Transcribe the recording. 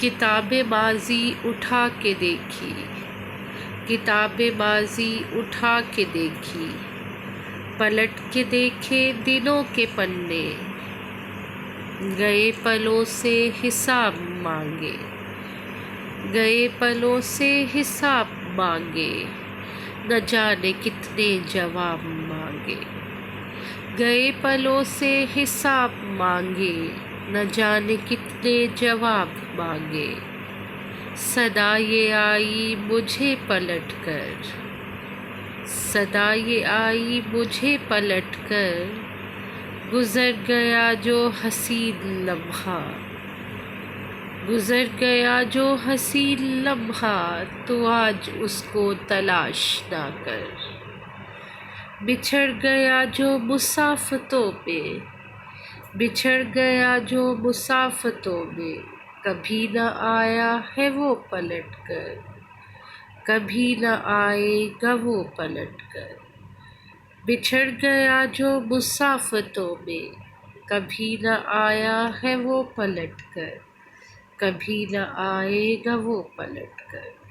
किताबें बाजी उठा के देखी, किताबें बाजी उठा के देखी, पलट के देखे दिनों के पन्ने, गए पलों से हिसाब मांगे, गए पलों से हिसाब मांगे, न जाने कितने जवाब मांगे, गए पलों से हिसाब मांगे, न जाने कितने जवाब मांगे। सदा ये आई मुझे पलट कर, सदा ये आई मुझे पलट कर, गुजर गया जो हसीन लम्हा, गुजर गया जो हसीन लम्हा, तो आज उसको तलाश ना कर। बिछड़ गया जो मुसाफतों में, बिछड़ गया जो मुसाफतों में, कभी न आया है वो पलट कर, कभी न आएगा वो पलट कर। बिछड़ गया जो मुसाफतों में, कभी न आया है वो पलट कर, कभी न आएगा वो पलट कर।